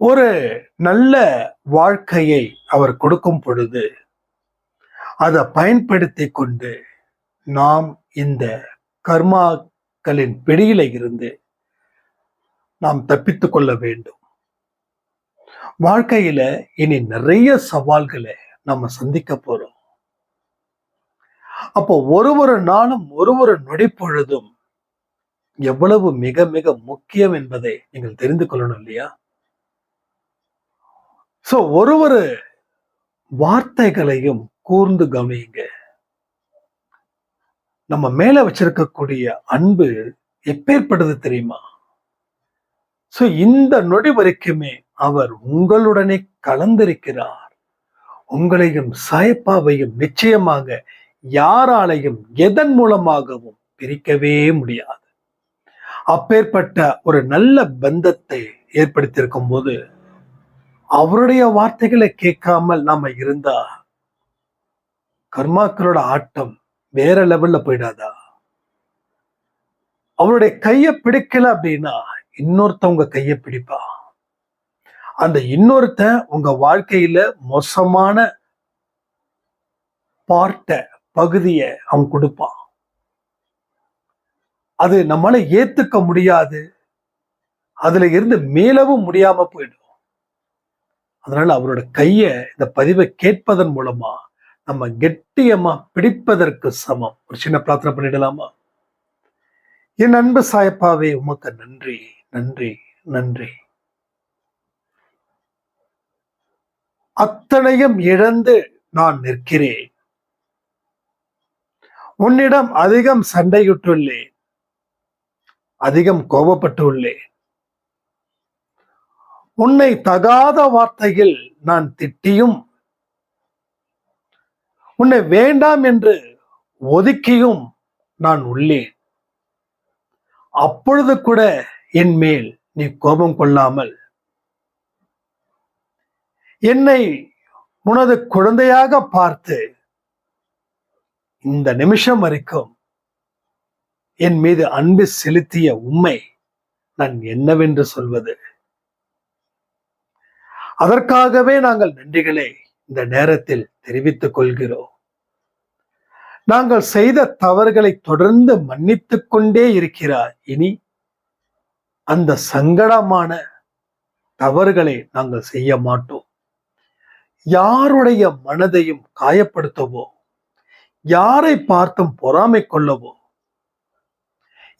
ஒரு நல்ல வாழ்க்கையை அவர் கொடுக்கும் பொழுது அதை பயன்படுத்தி கொண்டு நாம் இந்த கர்மாக்களின் பிடியில இருந்து நாம் தப்பித்துக் கொள்ள வேண்டும். வாழ்க்கையில இனி நிறைய சவால்களை நம்ம சந்திக்க போறோம். அப்போ ஒரு நாளும் ஒரு நொடி பொழுதும் எவ்வளவு மிக மிக முக்கியம் என்பதை நீங்கள் தெரிந்து கொள்ளணும் இல்லையா? சோ ஒரு வார்த்தைகளையும் கூர்ந்து கவனியுங்க. நம்ம மேல வச்சிருக்கக்கூடிய அன்பு எப்பேற்பட்டது தெரியுமா? சோ இந்த நொடி வரைக்குமே அவர் உங்களுடனே கலந்திருக்கிறார். உங்களையும் சாயப்பாவையும் நிச்சயமாக யாராலையும் எதன் மூலமாகவும் பிரிக்கவே முடியாது. அப்பேற்பட்ட ஒரு நல்ல பந்தத்தை ஏற்படுத்தியிருக்கும் போது அவருடைய வார்த்தைகளை கேட்காமல் நாம இருந்தா கர்மாக்களோட ஆட்டம் வேற லெவல்ல போயிடாதா? அவருடைய கைய பிடிக்கல அப்படின்னா இன்னொருத்தவங்க கைய பிடிப்பா. அந்த இன்னொருத்தன் உங்க வாழ்க்கையில மோசமான பகுதியை அவன் கொடுப்பான். அது நம்மளால ஏத்துக்க முடியாது. அதுல இருந்து மேலவும் முடியாம போயிடும். அதனால அவரோட கைய இந்த பதிவை கேட்பதன் மூலமா நம்ம கெட்டியமா பிடிப்பதற்கு சமம். ஒரு சின்ன பிரார்த்தனை பண்ணிடலாமா? என் அன்பு சாயப்பாவே, உமக்கு நன்றி நன்றி நன்றி. அத்தனையும் இழந்து நான் நிற்கிறேன். உன்னிடம் அதிகம் சண்டையிட்டுள்ளேன், அதிகம் கோபப்பட்டுள்ளேன். உன்னை தகாத வார்த்தையில் நான் திட்டியும் உன்னை வேண்டாம் என்று ஒதுக்கியும் நான் உள்ளேன். அப்பொழுது கூட என் மேல் நீ கோபம் கொள்ளாமல் என்னை உனது குழந்தையாக பார்த்து இந்த நிமிஷம் வரைக்கும் என் மீது அன்பு செலுத்திய உண்மை நான் என்னவென்று சொல்வது? அதற்காகவே நாங்கள் நன்றிகளை இந்த நேரத்தில் தெரிவித்துக் கொள்கிறோம். நாங்கள் செய்த தவறுகளை தொடர்ந்து மன்னித்துக் கொண்டே இருக்கிறார். இனி அந்த சங்கடமான தவறுகளை நாங்கள் செய்ய மாட்டோம். யாருடைய மனதையும் காயப்படுத்தவோ, யாரை பார்த்தும் பொறாமை கொள்ளவோ,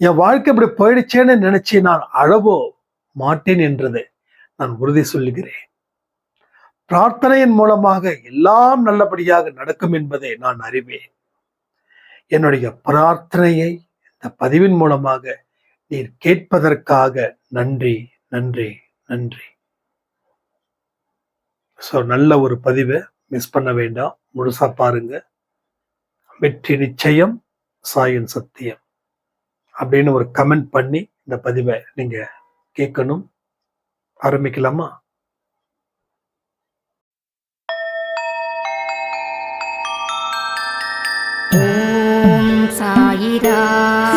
என் வாழ்க்கை இப்படி போயிடுச்சேன்னு நினைச்சு நான் அழவோ மாட்டேன் என்றதை நான் உறுதி சொல்லுகிறேன். பிரார்த்தனையின் மூலமாக எல்லாம் நல்லபடியாக நடக்கும் என்பதை நான் அறிவேன். என்னுடைய பிரார்த்தனையை இந்த பதிவின் மூலமாக நீர் கேட்பதற்காக நன்றி நன்றி நன்றி. ஸோ நல்ல ஒரு பதிவை மிஸ் பண்ண வேண்டாம், முழுசா பாருங்க. வெற்றி நிச்சயம், சாயின் சத்தியம் அப்படின்னு ஒரு கமெண்ட் பண்ணி இந்த பதிவை நீங்க கேட்கணும். ஆரம்பிக்கலாமா? ஓம் சாயிரா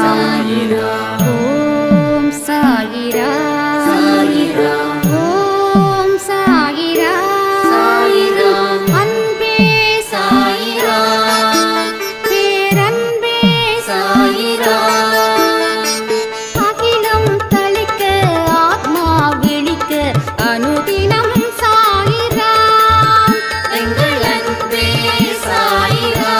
சாயிரா, ஓம் சாயிரா சாயிரா, ஓம் சாயிரா சாயிரா, அன்பே சாயிரா, பேரன்பே சாயிரா, அகிலம் தளிக்க ஆத்மா விழிக்க அனுதினம் சாயிரா, எங்கள் அன்பே சாயிரா.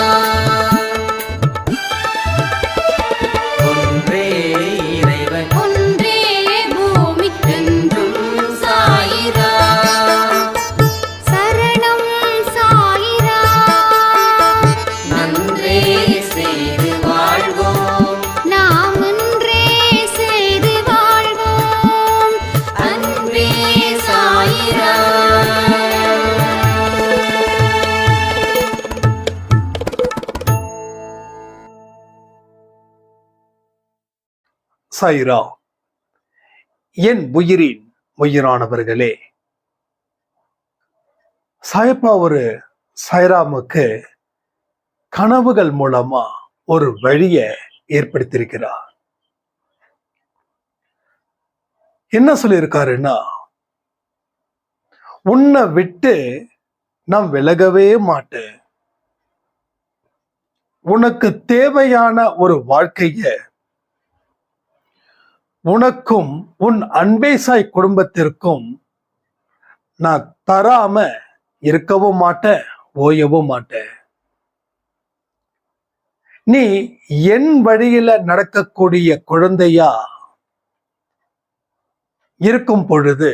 சாயிரா. என் உயிரின் உயிரானவர்களே, சாயப்பா ஒரு சாய்ராமுக்கு கனவுகள் மூலமா ஒரு வழியை ஏற்படுத்தியிருக்கிறார். என்ன சொல்லியிருக்காருன்னா, உன்னை விட்டு நான் விலகவே மாட்டேன். உனக்கு தேவையான ஒரு வாழ்க்கைய உனக்கும் உன் அன்பேசாய் குடும்பத்திற்கும் நான் தராம இருக்கவும் மாட்டேன், ஓயவும் மாட்டேன். நீ என் வழியில நடக்கக்கூடிய குழந்தையா இருக்கும் பொழுது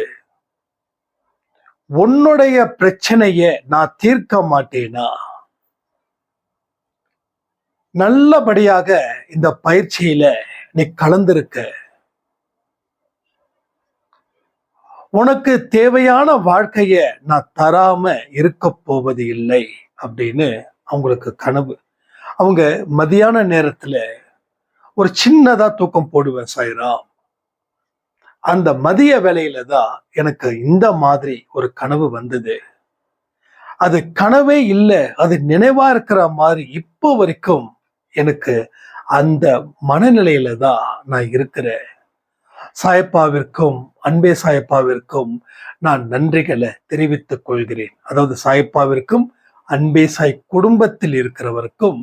உன்னுடைய பிரச்சனைய நான் தீர்க்க மாட்டேனா? நல்லபடியாக இந்த பயிற்சியில நீ கலந்திருக்க. உனக்கு தேவையான வாழ்க்கைய நான் தராம இருக்க போவது இல்லை அப்படின்னு அவங்களுக்கு கனவு. அவங்க மதியான நேரத்துல ஒரு சின்னதா தூக்கம் போடுவேன் சாய்ராம். அந்த மதிய வேளையில தான் எனக்கு இந்த மாதிரி ஒரு கனவு வந்தது. அது கனவே இல்லை, அது நினைவா இருக்கிற மாதிரி இப்போ வரைக்கும் எனக்கு அந்த மனநிலையில தான் நான் இருக்கிறேன். சாயப்பாவிற்கும் அன்பே சாயப்பாவிற்கும் நான் நன்றிகளை தெரிவித்துக் கொள்கிறேன். அதாவது சாயப்பாவிற்கும் அன்பே சாய் குடும்பத்தில் இருக்கிறவருக்கும்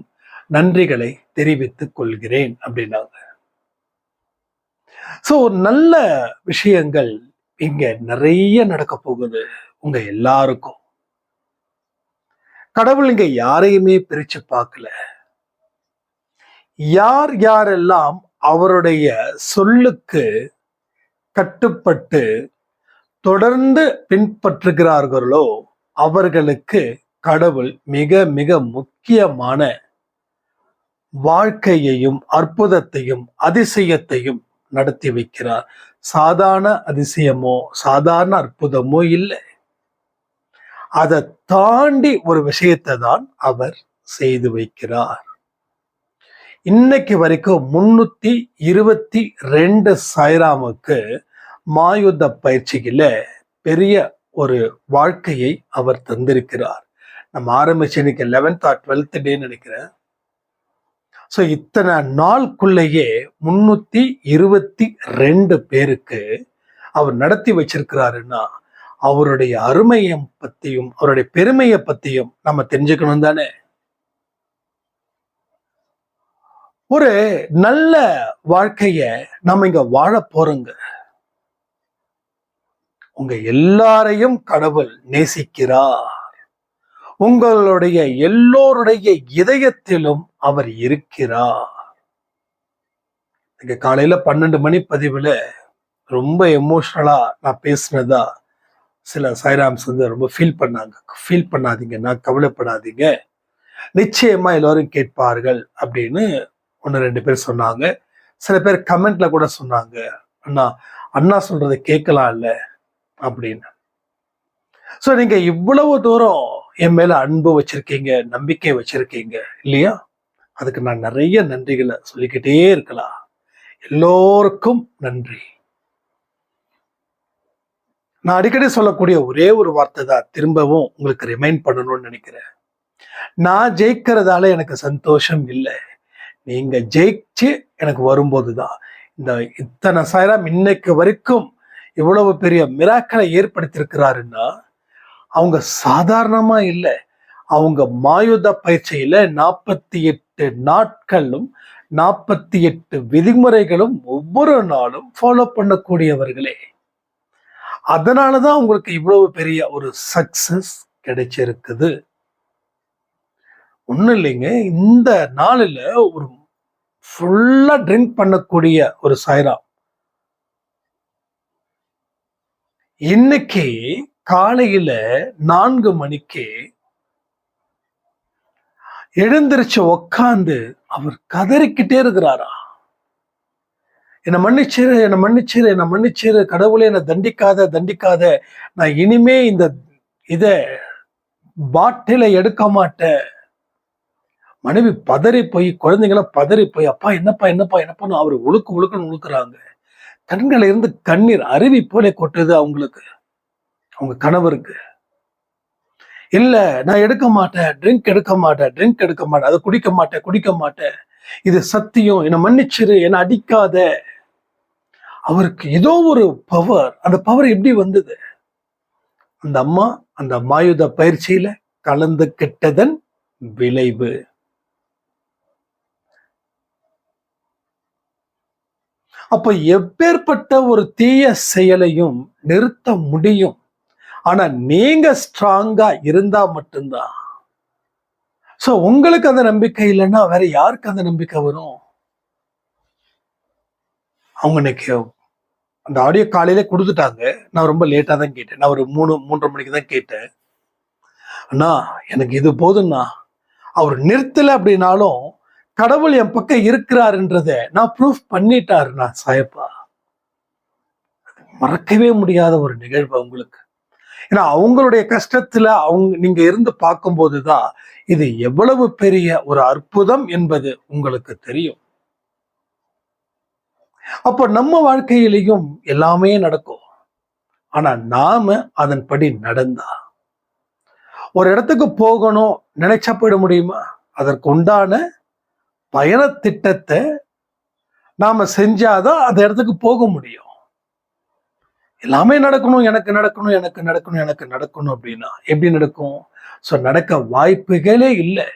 நன்றிகளை தெரிவித்துக் கொள்கிறேன் அப்படின்னாங்க. சோ நல்ல விஷயங்கள் இங்க நிறைய நடக்க போகுது உங்க எல்லாருக்கும். கடவுள் இங்க யாரையுமே பிரிச்சு பார்க்கல. யார் யாரெல்லாம் அவருடைய சொல்லுக்கு கட்டுப்பட்டு தொடர்ந்து பின்பற்றுகிறார்களோ அவர்களுக்கு கடவுள் மிக மிக முக்கியமான வாழ்க்கையையும் அற்புதத்தையும் அதிசயத்தையும் நடத்தி வைக்கிறார். சாதாரண அதிசயமோ சாதாரண அற்புதமோ இல்லை, அதை தாண்டி ஒரு விஷயத்தை தான் அவர் செய்து வைக்கிறார். இன்னைக்கு வரைக்கும் 322 சாய்ராமுக்கு மாயுத்த பயிற்சியில பெரிய ஒரு வாழ்க்கையை அவர் தந்திருக்கிறார். நம்ம ஆரம்பிச்சு இன்னைக்கு 11th or 12th டே நினைக்கிறேன். ஸோ இத்தனை நாளுக்குள்ளேயே 322 பேருக்கு அவர் நடத்தி வச்சிருக்கிறாருன்னா அவருடைய அருமையை பத்தியும் அவருடைய பெருமையை பத்தியும் நம்ம தெரிஞ்சுக்கணும் தானே. ஒரு நல்ல வாழ்க்கைய நம்ம இங்க வாழ போறோங்க. உங்க எல்லாரையும் கடவுள் நேசிக்கிறார். உங்களுடைய எல்லோருடைய இதயத்திலும் அவர் இருக்கிறார். இங்க காலையில 12 மணி பதிவுல ரொம்ப எமோஷனலா நான் பேசினதா சில சாய்ராம்ஸ் ரொம்ப ஃபீல் பண்ணாங்க. ஃபீல் பண்ணாதீங்கன்னா, கவலைப்படாதீங்க, நிச்சயமா எல்லாரும் கேட்பார்கள் அப்படின்னு 1-2 பேர் சொன்னாங்க. சில பேர் கமெண்ட்ல கூட சொன்னாங்க, அண்ணா சொல்றதை கேட்கலாம் இல்ல அப்படின்னு. ஸோ நீங்க இவ்வளவு தூரம் என் மேல அன்பு வச்சிருக்கீங்க, நம்பிக்கை வச்சிருக்கீங்க இல்லையா? அதுக்கு நான் நிறைய நன்றிகளை சொல்லிக்கிட்டே இருக்கலாம். எல்லோருக்கும் நன்றி. நான் அடிக்கடி சொல்லக்கூடிய ஒரே ஒரு வார்த்தை தான் திரும்பவும் உங்களுக்கு ரிமைண்ட் பண்ணணும்னு நினைக்கிறேன். நான் ஜெயிக்கிறதால எனக்கு சந்தோஷம் இல்லை, நீங்க ஜெயிச்சு எனக்கு வரும்போதுதான். இந்த இத்தனை சாய்ராம் இன்னைக்கு வரைக்கும் இவ்வளவு பெரிய மிராக்களை ஏற்படுத்தியிருக்கிறாருன்னா அவங்க சாதாரணமா இல்லை. அவங்க மாயுத பயிற்சியில 48 நாட்களும் 48 விதிமுறைகளும் ஒவ்வொரு நாளும் ஃபாலோ பண்ணக்கூடியவர்களே. அதனாலதான் உங்களுக்கு இவ்வளவு பெரிய ஒரு சக்சஸ் கிடைச்சிருக்குது. ஒண்ணும் இல்லைங்க, இந்த நாளில் ஒரு ஃபுல்லா ட்ரிங்க் பண்ணக்கூடிய ஒரு சாய்ராம் இன்னைக்கு காலையில 4 மணிக்கு எழுந்திருச்சு உக்காந்து அவர் கதறிக்கிட்டே இருக்கிறாரா, என்னை மன்னிச்சிரு, என்னை மன்னிச்சிரு, என்னை மன்னிச்சிரு, கடவுளே என்னை தண்டிக்காத, நான் இனிமே இத பாட்டில எடுக்க மாட்டேன். மனைவி பதறி போய், குழந்தைங்களாம் பதறி போய், அப்பா என்னப்பான்னு அவர் உழுக்குன்னு உழுக்குறாங்க. கண்களை இருந்து கண்ணீர் அருவி போல கொட்டுது அவங்களுக்கு, அவங்க கணவருக்கு. இல்ல நான் எடுக்க மாட்டேன், ட்ரிங்க் எடுக்க மாட்டேன், அதை குடிக்க மாட்டேன், இது சத்தியம், என்னை மன்னிச்சிரு, என்னை அடிக்காத. அவருக்கு ஏதோ ஒரு பவர், அந்த பவர் எப்படி வந்தது? அந்த அம்மா அந்த மாயுத பயிற்சியில கலந்துக்கிட்டதன் விளைவு. அப்ப எப்பேற்பட்ட ஒரு தீய செயலையும் நிறுத்த முடியும். ஆனா நீங்க ஸ்ட்ராங்கா இருந்தா மட்டும்தான். சோ உங்களுக்கு அந்த நம்பிக்கை இல்லைன்னா வேற யாருக்கு அந்த நம்பிக்கை வரும்? அவங்க இன்னைக்கு அந்த ஆடியோ காலையில கொடுத்துட்டாங்க. நான் ரொம்ப லேட்டா தான் கேட்டேன். நான் ஒரு 3:30 மணிக்கு தான் கேட்டேன். அண்ணா எனக்கு இது போதும்ண்ணா, அவர் நிறுத்தல அப்படின்னாலும் கடவுள் என் பக்கம் இருக்கிறாருன்றத நான் ப்ரூஃப் பண்ணிட்டாருண்ணா சாயப்பா. மறக்கவே முடியாத ஒரு நிகழ்வு உங்களுக்கு. ஏன்னா அவங்களுடைய கஷ்டத்துல நீங்க இருந்து பார்க்கும்போதுதான் இது எவ்வளவு பெரிய ஒரு அற்புதம் என்பது உங்களுக்கு தெரியும். அப்ப நம்ம வாழ்க்கையிலையும் எல்லாமே நடக்கும். ஆனா நாம அதன்படி நடந்தா, ஒரு இடத்துக்கு போகணும் நினைச்சா போயிட முடியுமா? அதற்கு உண்டான பயண திட்டத்தை நாம செஞ்சாதான் அந்த இடத்துக்கு போக முடியும். எல்லாமே நடக்கணும், எனக்கு நடக்கணும், எனக்கு நடக்கணும், எனக்கு நடக்கணும் அப்படின்னா எப்படி நடக்கும்? சோ நடக்க வாய்ப்புகளே இல்லை.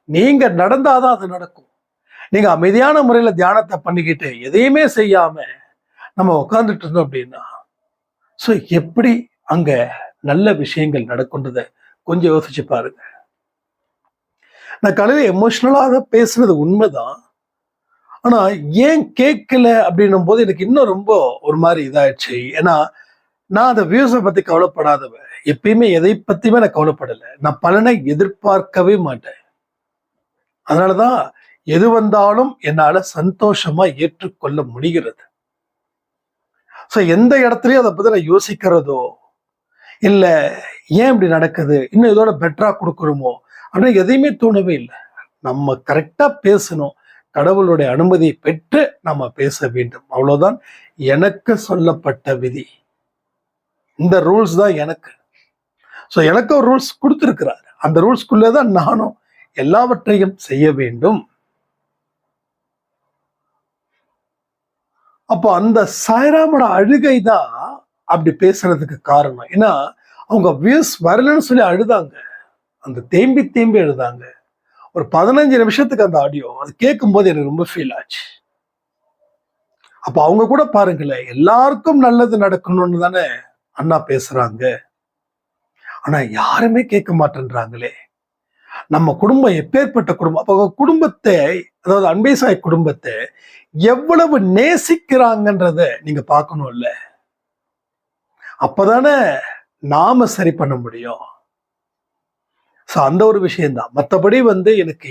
நீங்க நடந்தாதான் அது நடக்கும். நீங்க அமைதியான முறையில தியானத்தை பண்ணிக்கிட்டு எதையுமே செய்யாம நம்ம உட்கார்ந்துட்டு இருந்தோம் அப்படின்னா, சோ எப்படி அங்க நல்ல விஷயங்கள் நடக்குன்றத கொஞ்சம் யோசிச்சு பாருங்க. நான் காலையில எமோஷனலா தான் பேசுறது உண்மைதான். ஆனா ஏன் கேட்கல அப்படின்னும் போது எனக்கு இன்னும் ரொம்ப ஒரு மாதிரி இதாயிடுச்சு. ஏன்னா நான் அந்த வியூஸை பத்தி கவலைப்படாதவன். எப்பயுமே எதை பத்தியுமே நான் கவலைப்படலை. நான் பலனை எதிர்பார்க்கவே மாட்டேன். அதனாலதான் எது வந்தாலும் என்னால சந்தோஷமா ஏற்றுக்கொள்ள முடிகிறது. சோ எந்த இடத்துலயும் அதை பத்தி நான் யோசிக்கிறதோ இல்ல ஏன் இப்படி நடக்குது, இன்னும் இதோட பெட்டரா கொடுக்கணுமோ அப்படின்னு எதையுமே தோணவே இல்லை. நம்ம கரெக்டா பேசணும், கடவுளுடைய அனுமதியை பெற்று நம்ம பேச வேண்டும், அவ்வளவுதான் எனக்கு சொல்லப்பட்ட விதி. இந்த ரூல்ஸ் தான் எனக்கு. ஸோ எனக்கு ஒரு ரூல்ஸ் கொடுத்துருக்கிறார். அந்த ரூல்ஸ்குள்ளேதான் நானும் எல்லாவற்றையும் செய்ய வேண்டும். அப்போ அந்த சாய்ராமோட அழுகை தான் அப்படி பேசுறதுக்கு காரணம். ஏன்னா அவங்க வியூஸ் வரலன்னு சொல்லி அழுதாங்க. அந்த தேம்பி தேம்பி அழுதாங்க. ஒரு 15 நிமிஷத்துக்கு அந்த ஆடியோ அது கேட்கும் போது எனக்கு ரொம்ப ஃபீல் ஆச்சு. அப்ப அவங்க கூட பாருங்களேன், எல்லாருக்கும் நல்லது நடக்கணும்னு தானே அண்ணா பேசுறாங்க. ஆனா யாருமே கேட்க மாட்டேன்றாங்களே. நம்ம குடும்பம் எப்பேற்பட்ட குடும்பம். அப்ப குடும்பத்தை, அதாவது அன்பே சாய் குடும்பத்தை எவ்வளவு நேசிக்கிறாங்கன்றத நீங்க பார்க்கணும்ல. அப்பதானே நாம சரி பண்ண முடியும். அந்த ஒரு விஷயம்தான். மற்றபடி எனக்கு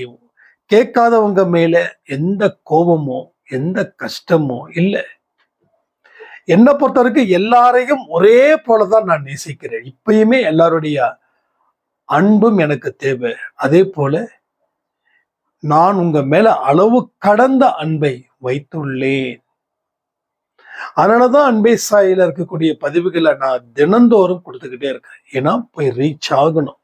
கேட்காதவங்க மேல எந்த கோபமோ எந்த கஷ்டமோ இல்லை. என்னை பொறுத்த வரைக்கும் எல்லாரையும் ஒரே போலதான் நான் நேசிக்கிறேன். இப்பயுமே எல்லாருடைய அன்பும் எனக்கு தேவை. அதே போல நான் உங்க மேல அளவு கடந்த அன்பை வைத்துள்ளேன். அதனாலதான் அன்பே சாயில இருக்கக்கூடிய பதிவுகளை நான் தினந்தோறும் கொடுத்துக்கிட்டே இருக்கேன். ஏன்னா போய் ரீச் ஆகணும்,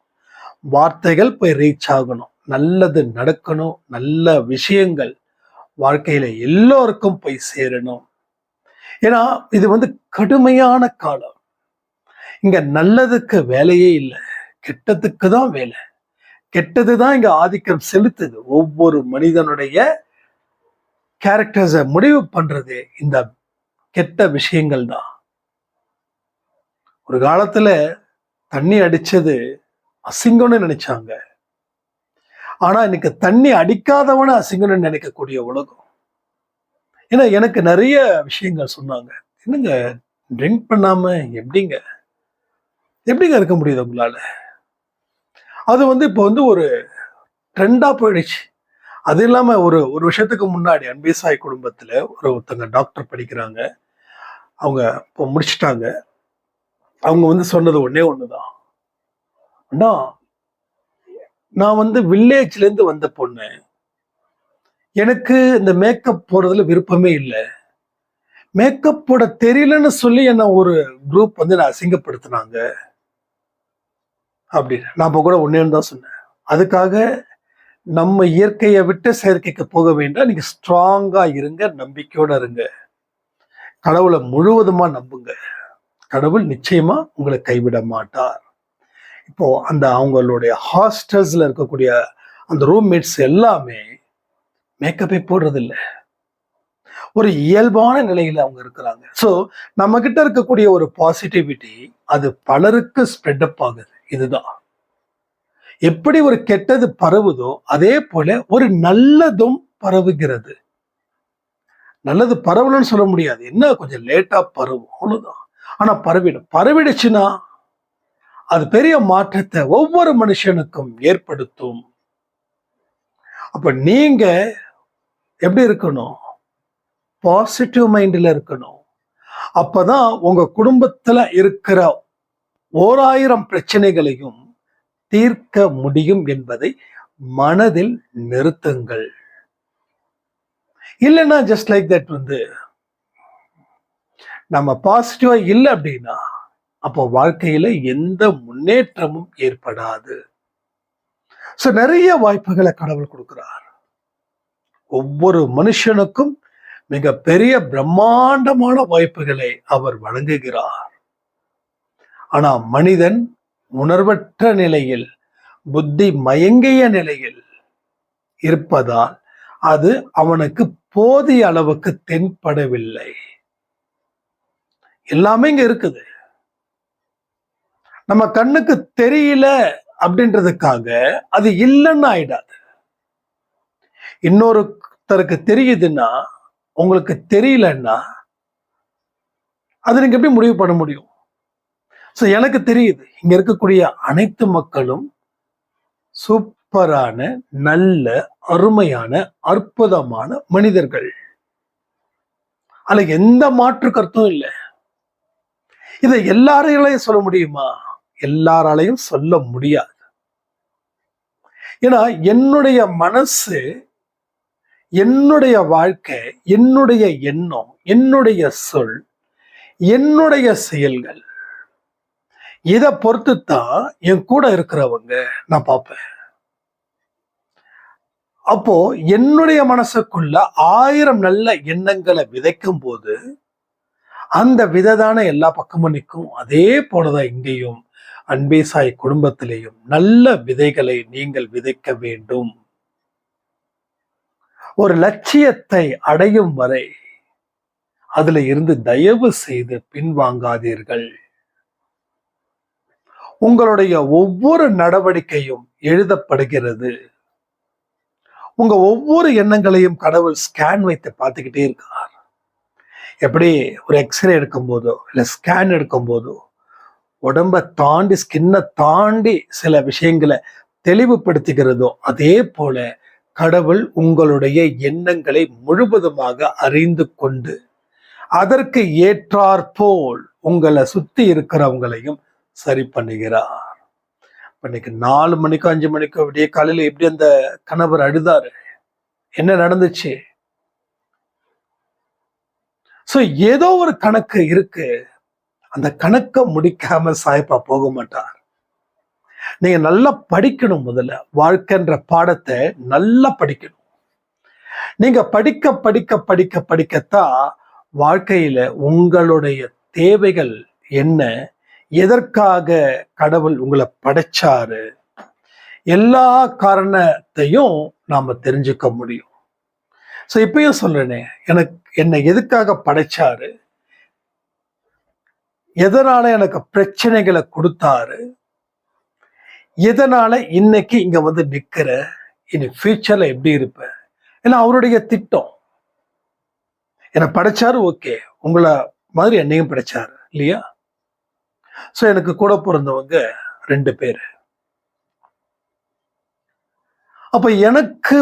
வார்த்தைகள் போய் ரீச் ஆகணும், நல்லது நடக்கணும், நல்ல விஷயங்கள் வாழ்க்கையில எல்லோருக்கும் போய் சேரணும். ஏன்னா இது கடுமையான காலம். இங்க நல்லதுக்கு வேலையே இல்லை, கெட்டதுக்கு தான் வேலை. கெட்டதுதான் இங்க ஆதிக்கம் செலுத்துது. ஒவ்வொரு மனிதனுடைய கேரக்டர்ஸை முடிவு பண்றது இந்த கெட்ட விஷயங்கள் தான். ஒரு காலத்துல தண்ணி அடிச்சது அசிங்கம்னு நினைச்சாங்க. ஆனா இன்னைக்கு தண்ணி அடிக்காதவன அசிங்கம்னு நினைக்கக்கூடிய உலகம். ஏன்னா எனக்கு நிறைய விஷயங்கள் சொன்னாங்க. என்னங்க ட்ரிங்க் பண்ணாம எப்படிங்க இருக்க முடியுது உங்களால? அது இப்போ ஒரு ட்ரெண்டா போயிடுச்சு. அது இல்லாம ஒரு வருஷத்துக்கு முன்னாடி அன்பே சாய் குடும்பத்துல ஒருத்தங்க டாக்டர் படிக்கிறாங்க. அவங்க இப்போ முடிச்சுட்டாங்க. அவங்க சொன்னது ஒன்னே ஒண்ணுதான். அண்ணா, நான் வில்லேஜ்ல இருந்து வந்த பொண்ணு. எனக்கு இந்த மேக்கப் போடுறதுல விருப்பமே இல்லை. மேக்கப் போட தெரியலன்னு சொல்லி என்ன ஒரு குரூப் நான் அசிங்கப்படுத்தினாங்க அப்படின்னு. நான் கூட ஒன்னேன்னு தான் சொன்னேன். அதுக்காக நம்ம இயற்கையை விட்டு செயற்கைக்கு போக வேண்டாம். நீங்க ஸ்ட்ராங்கா இருங்க, நம்பிக்கையோட இருங்க, கடவுளை முழுவதுமா நம்புங்க. கடவுள் நிச்சயமா உங்களை கைவிட மாட்டார். இப்போ அந்த அவங்களுடைய ஹாஸ்டல்ஸ்ல இருக்கக்கூடிய அந்த ரூம்மேட்ஸ் எல்லாமே மேக்கப்பே போடுறது இல்லை. ஒரு இயல்பான நிலையில அவங்க இருக்கிறாங்க. ஸோ நம்ம கிட்ட இருக்கக்கூடிய ஒரு பாசிட்டிவிட்டி அது பலருக்கு ஸ்ப்ரெட் அப் ஆகுது. இதுதான் எப்படி ஒரு கெட்டது பரவுதோ அதே போல ஒரு நல்லதும் பரவுகிறது. நல்லது பரவலன்னு சொல்ல முடியாது, என்ன கொஞ்சம் லேட்டா பரவும் அவ்வளவுதான். ஆனா பரவிடுச்சுன்னா அது பெரிய மாற்றத்தை ஒவ்வொரு மனுஷனுக்கும் ஏற்படுத்தும். அப்ப நீங்க எப்படி இருக்கணும்? பாசிட்டிவ் மைண்ட்ல இருக்கணும். அப்பதான் உங்க குடும்பத்துல இருக்கிற 1000 பிரச்சனைகளையும் தீர்க்க முடியும் என்பதை மனதில் நிறுத்துங்கள். இல்லைன்னா ஜஸ்ட் லைக் தட் நம்ம பாசிட்டிவா இல்லை அப்படின்னா அப்போ வாழ்க்கையில எந்த முன்னேற்றமும் ஏற்படாது. ஸோ நிறைய வாய்ப்புகளை கடவுள் கொடுக்கிறார். ஒவ்வொரு மனுஷனுக்கும் மிக பெரிய பிரம்மாண்டமான வாய்ப்புகளை அவர் வழங்குகிறார். ஆனா மனிதன் உணர்வற்ற நிலையில், புத்தி மயங்கிய நிலையில் இருப்பதால் அது அவனுக்கு போதிய அளவுக்கு தென்படவில்லை. எல்லாமே இங்க இருக்குது, நம்ம கண்ணுக்கு தெரியல அப்படின்றதுக்காக அது இல்லைன்னு ஆயிடாது. இன்னொருத்தருக்கு தெரியுதுன்னா உங்களுக்கு தெரியலன்னா அது நீங்க எப்படி முடிவு பண்ண முடியும்? ஸோ எனக்கு தெரியுது, இங்க இருக்கக்கூடிய அனைத்து மக்களும் சூப்பரான, நல்ல, அருமையான, அற்புதமான மனிதர்கள். அதுல எந்த மாற்று கருத்தும் இல்லை. இதை எல்லாரையும் சொல்ல முடியுமா? எல்லாராலையும் சொல்ல முடியாது. ஏன்னா என்னுடைய மனசு, என்னுடைய வாழ்க்கை, என்னுடைய எண்ணம், என்னுடைய சொல், என்னுடைய செயல்கள், இதை பொறுத்துத்தான் என் கூட இருக்கிறவங்க நான் பார்ப்பேன். அப்போ என்னுடைய மனசுக்குள்ள 1000 நல்ல எண்ணங்களை விதைக்கும் போது அந்த விதை தானே எல்லா பக்கமும் நிற்கும். அதே போலதான் இங்கேயும் அன்பே சாய் குடும்பத்திலேயும் நல்ல விதைகளை நீங்கள் விதைக்க வேண்டும். ஒரு லட்சியத்தை அடையும் வரை அதுல இருந்து தயவு செய்து பின்வாங்காதீர்கள். உங்களுடைய ஒவ்வொரு நடவடிக்கையும் எழுதப்படுகிறது. உங்க ஒவ்வொரு எண்ணங்களையும் கடவுள் ஸ்கேன் வைத்து பார்த்துக்கிட்டே இருக்கார். எப்படி ஒரு எக்ஸ்ரே எடுக்கும் போதோ இல்ல ஸ்கேன் எடுக்கும் போதோ உடம்ப தாண்டி, ஸ்கின்னை தாண்டி சில விஷயங்களை தெளிவுபடுத்துகிறதோ அதே போல கடவுள் உங்களுடைய எண்ணங்களை முழுவதுமாக அறிந்து கொண்டு அதற்கு ஏற்றாற்போல் உங்களை சுத்தி இருக்கிறவங்களையும் சரி பண்ணுகிறார். இன்னைக்கு 4 மணிக்கோ 5 மணிக்கோ விடிய காலையில எப்படி அந்த கணவர் அழுதாரு, என்ன நடந்துச்சு? சோ ஏதோ ஒரு கணக்கு இருக்கு. அந்த கணக்கை முடிக்காம சாய்ப்பா போக மாட்டார். நீங்க நல்லா படிக்கணும். முதல்ல வாழ்க்கைன்ற பாடத்தை நல்லா படிக்கணும். நீங்க படிக்க படிக்க படிக்க படிக்கத்தான் வாழ்க்கையில உங்களுடைய தேவைகள் என்ன, எதற்காக கடவுள் உங்களை படைச்சாரு, எல்லா காரணத்தையும் நாம தெரிஞ்சுக்க முடியும். சோ இப்பயும் சொல்றேனே, என்னை எதுக்காக படைச்சாரு, எதனால எனக்கு பிரச்சனைகளை கொடுத்தாரு, எதனால இன்னைக்கு இங்க நிக்கிற, இனி ஃபியூச்சர்ல எப்படி இருப்பேன், ஏன்னா அவருடைய திட்டம். என்னை படைச்சாரு, ஓகே, உங்களை மாதிரி என்னையும் படைச்சாரு இல்லையா? சோ எனக்கு கூட பிறந்தவங்க 2 பேர். அப்ப எனக்கு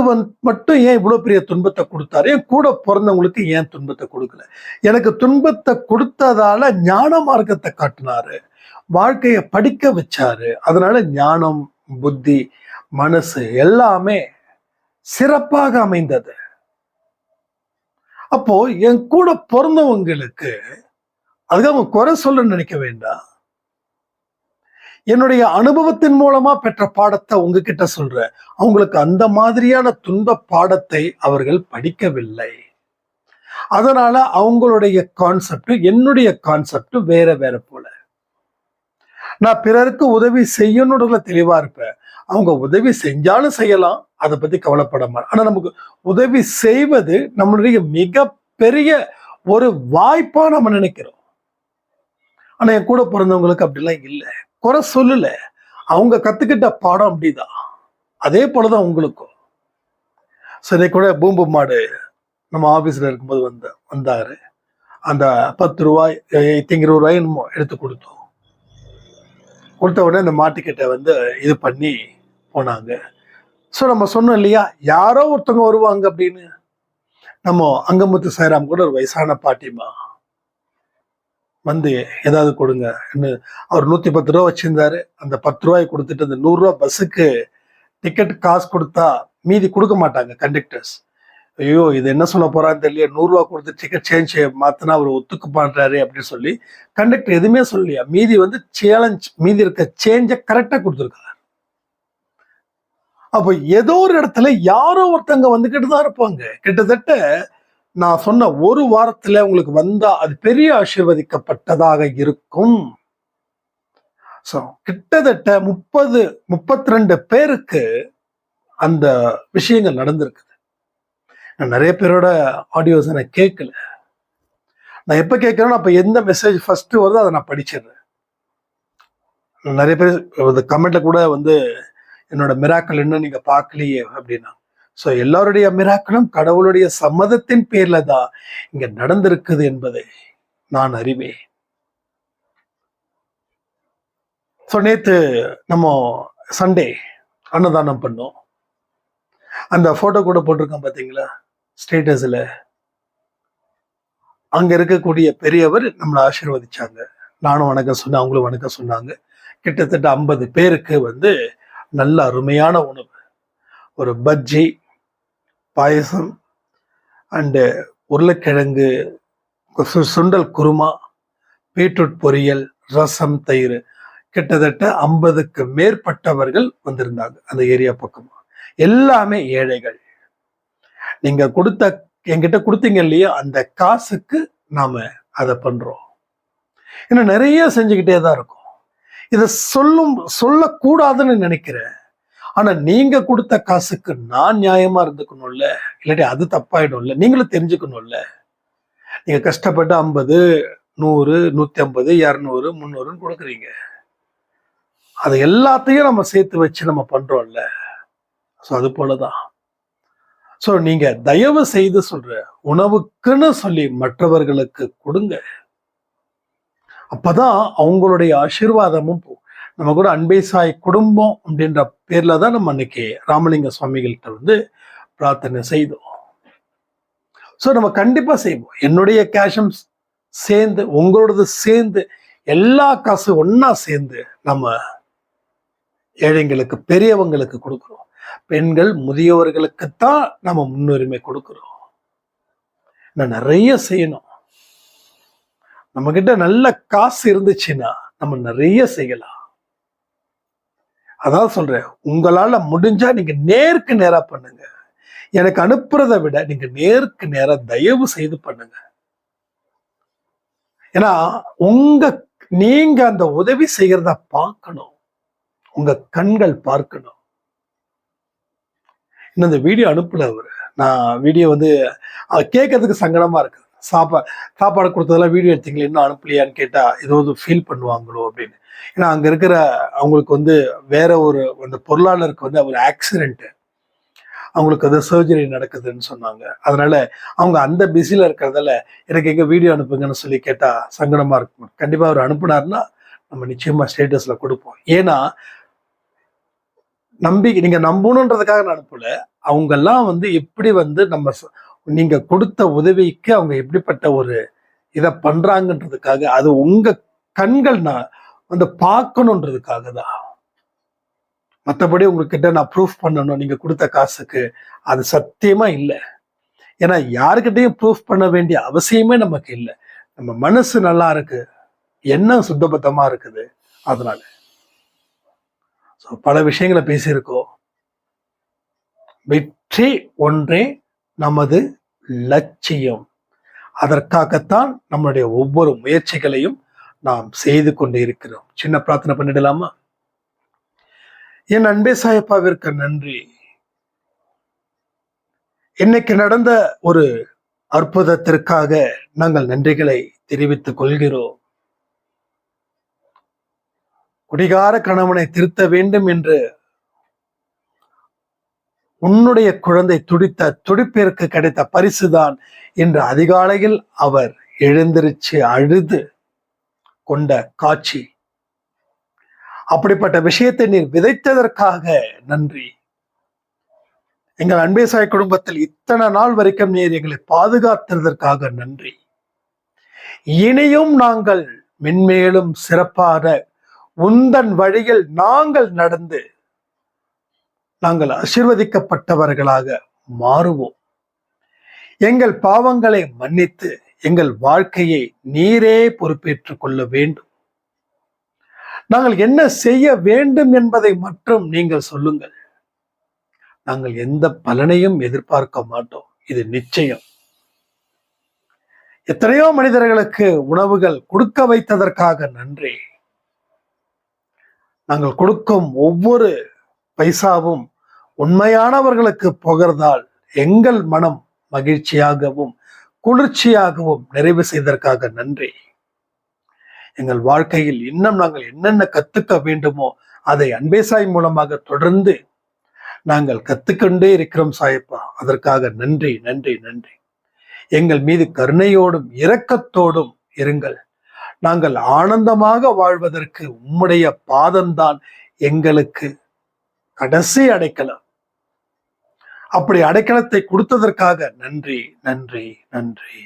மட்டும் ஏன் இவ்வளவு பெரிய துன்பத்தை கொடுத்தாரு? என் கூட பிறந்தவங்களுக்கு ஏன் துன்பத்தை கொடுக்கல? எனக்கு துன்பத்தை கொடுத்ததால ஞான மார்க்கத்தை காட்டினாரு, வாழ்க்கைய படிக்க வச்சாரு. அதனால ஞானம், புத்தி, மனசு எல்லாமே சிறப்பாக அமைந்தது. அப்போ என் கூட பிறந்தவங்களுக்கு அதுக்காக குறை சொல்ல நினைக்க வேண்டாம். என்னுடைய அனுபவத்தின் மூலமா பெற்ற பாடத்தை உங்ககிட்ட சொல்றேன். அவங்களுக்கு அந்த மாதிரியான துன்ப பாடத்தை அவர்கள் படிக்கவில்லை. அதனால அவங்களுடைய கான்செப்ட் என்னுடைய கான்செப்ட் வேற வேற போல. நான் பிறருக்கு உதவி செய்யணுன்றதுல தெளிவா இருப்பேன். அவங்க உதவி செஞ்சாலும் செய்யலாம், அதை பத்தி கவலைப்பட மாட்டேன். ஆனா நமக்கு உதவி செய்வது நம்மளுடைய மிக பெரிய ஒரு வாய்ப்பா நம்ம நினைக்கிறோம். ஆனா என் கூட பிறந்தவங்களுக்கு அப்படிலாம் இல்லை. குறை சொல்லல, அவங்க கத்துக்கிட்ட பாடம் அப்படிதான். அதே போலதான் உங்களுக்கும். சரி, கூட பூம்பு மாடு நம்ம ஆபீஸ்ல இருக்கும்போது வந்தாரு. அந்த 10 ரூபாய் 20 ரூபாய் என்னமோ எடுத்து கொடுத்தோம். கொடுத்த உடனே அந்த மாட்டுக்கிட்ட இது பண்ணி போனாங்க. ஸோ நம்ம சொன்னோம் இல்லையா, யாரோ ஒருத்தவங்க வருவாங்க அப்படின்னு. நம்ம அங்கமுத்து சாய்ராம் கூட ஒரு வயசான பாட்டிமா ஏதாவது கொடுங்க. அவர் 110 ரூபா வச்சிருந்தாரு. அந்த 10 ரூபாய் கொடுத்துட்டு அந்த 100 ரூபா பஸ்ஸுக்கு டிக்கெட் காசு கொடுத்தா மீதி கொடுக்க மாட்டாங்க கண்டக்டர்ஸ். ஐயோ, இது என்ன சொல்ல போறான்னு தெரியல, 100 ரூபா கொடுத்து டிக்கெட் சேஞ்ச் மாத்தினா அவர் ஒத்துக்க பண்றாரு அப்படின்னு சொல்லி கண்டக்டர் எதுவுமே சொல்லலையா. மீதி இருக்க சேஞ்ச கரெக்டா கொடுத்துருக்காரு. அப்ப ஏதோ ஒரு இடத்துல யாரோ ஒருத்தங்க வந்துகிட்டு தான் இருப்பாங்க. கிட்டத்தட்ட நான் சொன்ன ஒரு வாரத்துல உங்களுக்கு வந்தா அது பெரிய ஆசீர்வதிக்கப்பட்டதாக இருக்கும். கிட்டத்தட்ட 32 பேருக்கு அந்த விஷயங்கள் நடந்திருக்குது. நான் நிறைய பேரோட ஆடியோஸ் நான் கேட்கல. நான் எப்ப கேட்கிறேன்னா அப்ப எந்த மெசேஜ் ஃபர்ஸ்ட் வருதோ அதை நான் படிச்சிடுறேன். நிறைய பேர் கமெண்ட்ல கூட என்னோட மிராக்கள் என்ன நீங்க பார்க்கலையே அப்படின்னா. ஸோ எல்லாருடைய மிராக்களும் கடவுளுடைய சம்மதத்தின் பேர்ல தான் இங்க நடந்திருக்குது என்பதை நான் அறிவேன். ஸோ நேத்து நம்ம சண்டே அன்னதானம் பண்ணோம். அந்த போட்டோ கூட போட்டிருக்கோம் பாத்தீங்களா ஸ்டேட்டஸ்ல. அங்க இருக்கக்கூடிய பெரியவர் நம்மளை ஆசீர்வதிச்சாங்க. நானும் வணக்கம் சொன்னேன், அவங்களும் வணக்கம் சொன்னாங்க. கிட்டத்தட்ட 50 பேருக்கு நல்ல அருமையான உணவு, ஒரு பஜ்ஜி, பாயசம் அண்டு உருளைக்கிழங்கு, சுண்டல் குருமா, பீட்ரூட் பொரியல், ரசம், தயிர், கிட்டத்தட்ட 50க்கு மேற்பட்டவர்கள் வந்திருந்தாங்க அந்த ஏரியா பக்கமா. எல்லாமே ஏழைகள். நீங்க என்கிட்ட கொடுத்தீங்க இல்லையா, அந்த காசுக்கு நாம அதை பண்றோம். இன்னும் நிறைய செஞ்சுக்கிட்டே தான் இருக்கும். இதை சொல்லக்கூடாதுன்னு நினைக்கிறேன். ஆனா நீங்க கொடுத்த காசுக்கு நான் நியாயமா இருந்துக்கணும்ல, இல்லாட்டி அது தப்பாயிடும்ல. நீங்களும் தெரிஞ்சுக்கணும்ல. நீங்க கஷ்டப்பட்டு 50, 100, 150, 200, 300 கொடுக்குறீங்க. அது எல்லாத்தையும் நம்ம சேர்த்து வச்சு நம்ம பண்றோம்ல. ஸோ அது போலதான். ஸோ நீங்க தயவு செய்து உணவுக்குன்னு சொல்லி மற்றவர்களுக்கு கொடுங்க. அப்பதான் அவங்களுடைய ஆசீர்வாதமும் நம்ம கூட அன்பை சாய் குடும்பம் அப்படின்ற பேர்ல தான் நம்ம அன்னைக்கு ராமலிங்க சுவாமிகள்கிட்ட பிரார்த்தனை செய்தோம். ஸோ நம்ம கண்டிப்பா செய்வோம். என்னுடைய கேஷும் சேர்ந்து உங்களோடது சேர்ந்து எல்லா காசு ஒன்னா சேர்ந்து நம்ம ஏழைங்களுக்கு பெரியவங்களுக்கு கொடுக்குறோம். பெண்கள் முதியவர்களுக்குத்தான் நம்ம முன்னுரிமை கொடுக்கிறோம். நான் நிறைய செய்யணும். நம்ம கிட்ட நல்ல காசு இருந்துச்சுன்னா நம்ம நிறைய செய்யலாம். அதான் சொல்றேன், உங்களால முடிஞ்சா நீங்க நேருக்கு நேரா பண்ணுங்க. எனக்கு அனுப்புறதை விட நீங்க நேருக்கு நேரா தயவு செய்து பண்ணுங்க. ஏன்னா நீங்க அந்த உதவி செய்யறத பார்க்கணும், உங்க கண்கள் பார்க்கணும். இன்னும் இந்த வீடியோ அனுப்பல அவரு. நான் வீடியோ கேட்கறதுக்கு சங்கடமா இருக்கு. சாப்பாடு கொடுத்ததெல்லாம் வீடியோ எடுத்தீங்களா, இன்னும் அனுப்பலையான்னு கேட்டா ஏதாவது ஃபீல் பண்ணுவாங்களோ அப்படின்னு. ஏன்னா அங்க இருக்கிற அவங்களுக்கு வேற அந்த பொருளாளருக்கு அவர் ஆக்சிடென்ட், அவங்களுக்கு சர்ஜரி நடக்குதுன்னு சொன்னாங்க. அதனால அவங்க அந்த பிஸில இருக்கிறதால எனக்கு எங்க வீடியோ அனுப்புங்கன்னு சொல்லி கேட்டா சங்கடமா இருக்கும். கண்டிப்பா அவர் அனுப்புனாருன்னா நம்ம நிச்சயமா ஸ்டேட்டஸ்ல கொடுப்போம். ஏன்னா நீங்க நம்பணுன்றதுக்காக நான் அனுப்பல. அவங்கெல்லாம் எப்படி நம்ம நீங்க கொடுத்த உதவிக்கு அவங்க எப்படிப்பட்ட ஒரு இதை பண்றாங்கன்றதுக்காக, அது உங்க கண்கள் நான் பார்க்கணுன்றதுக்காக தான். மற்றபடி உங்ககிட்ட நான் ப்ரூஃப் பண்ணணும் நீங்க கொடுத்த காசுக்கு, அது சத்தியமா இல்லை. ஏன்னா யாருக்கிட்டையும் ப்ரூஃப் பண்ண வேண்டிய அவசியமே நமக்கு இல்லை. நம்ம மனசு நல்லா இருக்கு, எண்ணம் சுத்தபத்தமா இருக்குது. அதனால பல விஷயங்களை பேசியிருக்கோம். வெற்றி ஒன்றே நமது லட்சியம். அதற்காகத்தான் நம்மளுடைய ஒவ்வொரு முயற்சிகளையும் நாம் செய்து கொண்டு இருக்கிறோம். சின்ன பிரார்த்தனை பண்ணிடலாமா? என் அன்பே சாயப்பாவிற்கு நன்றி. இன்னைக்கு நடந்த ஒரு அற்புதத்திற்காக நாங்கள் நன்றிகளை தெரிவித்துக் கொள்கிறோம். குடிகார கணவனை திருத்த வேண்டும் என்று உன்னுடைய குழந்தை துடித்த துடிப்பிற்கு கிடைத்த பரிசுதான் இன்று அதிகாலையில் அவர் எழுந்திருச்சு அழுது கொண்ட காட்சி. அப்படிப்பட்ட விஷயத்தை நீர் விதைத்ததற்காக நன்றி. எங்கள் அன்பேசாய் குடும்பத்தில் இத்தனை நாள் வரைக்கும் நீர் எங்களை பாதுகாத்ததற்காக நன்றி. இனியும் நாங்கள் மென்மேலும் சிறப்பான உந்தன் வழியில் நாங்கள் நடந்து நாங்கள் ஆசீர்வதிக்கப்பட்டவர்களாக மாறுவோம். எங்கள் பாவங்களை மன்னித்து எங்கள் வாழ்க்கையை நீரே பொறுப்பேற்றுக் கொள்ள வேண்டும். நாங்கள் என்ன செய்ய வேண்டும் என்பதை மட்டும் நீங்கள் சொல்லுங்கள். நாங்கள் எந்த பலனையும் எதிர்பார்க்க மாட்டோம், இது நிச்சயம். எத்தனையோ மனிதர்களுக்கு உணவுகள் கொடுக்க வைத்ததற்காக நன்றி. நாங்கள் கொடுக்கும் ஒவ்வொரு பைசாவும் உண்மையானவர்களுக்கு போகிறதால் எங்கள் மனம் மகிழ்ச்சியாகவும் குளிர்ச்சியாகவும் நிறைவு செய்ததற்காக நன்றி. எங்கள் வாழ்க்கையில் இன்னும் நாங்கள் என்னென்ன கத்துக்க வேண்டுமோ அதை அன்பேசாய் மூலமாக தொடர்ந்து நாங்கள் கத்துக்கொண்டே இருக்கிறோம் சாயப்பா. அதற்காக நன்றி நன்றி நன்றி. எங்கள் மீது கருணையோடும் இரக்கத்தோடும் இருங்கள். நாங்கள் ஆனந்தமாக வாழ்வதற்கு உம்முடைய பாதம்தான் எங்களுக்கு கடைசி அடைக்கலம். அப்படி அடைக்கலத்தை கொடுத்ததற்காக நன்றி நன்றி நன்றி.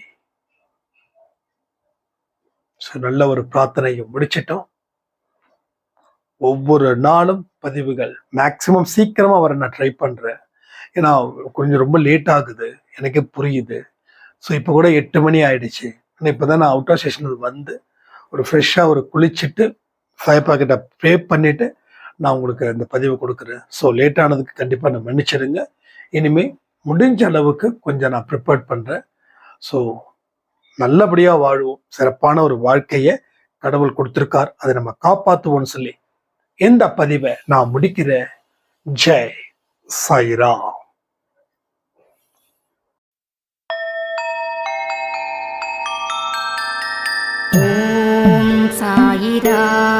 நல்ல ஒரு பிரார்த்தனையை முடிச்சிட்டோம். ஒவ்வொரு நாளும் பதிவுகள் மேக்சிமம் சீக்கிரமா வர நான் ட்ரை பண்றேன். ஏன்னா கொஞ்சம் ரொம்ப லேட் ஆகுது, எனக்கே புரியுது. ஸோ இப்போ கூட 8 மணி ஆயிடுச்சு. ஆனால் இப்போதான் நான் அவுட் ஆஃப் ஸ்டேஷன் வந்து ஒரு ஃப்ரெஷ்ஷாக ஒரு குளிச்சுட்டு சாயப்பா கிட்ட ப்ரே பண்ணிட்டு நான் உங்களுக்கு அந்த பதிவு கொடுக்குறேன். ஸோ லேட் ஆனதுக்கு கண்டிப்பாக நான் மன்னிச்சிடுங்க. இனிமேல் முடிஞ்ச அளவுக்கு கொஞ்சம் நான் ப்ரிப்பேர் பண்ணுறேன். ஸோ நல்லபடியாக வாழ்வோம். சிறப்பான ஒரு வாழ்க்கையை கடவுள் கொடுத்துருக்கார், அதை நம்ம காப்பாற்றுவோம்னு சொல்லி இந்த பதிவை நான் முடிக்கிறேன். ஜெய் சாய்ராம். ஓம் சாயிராம்.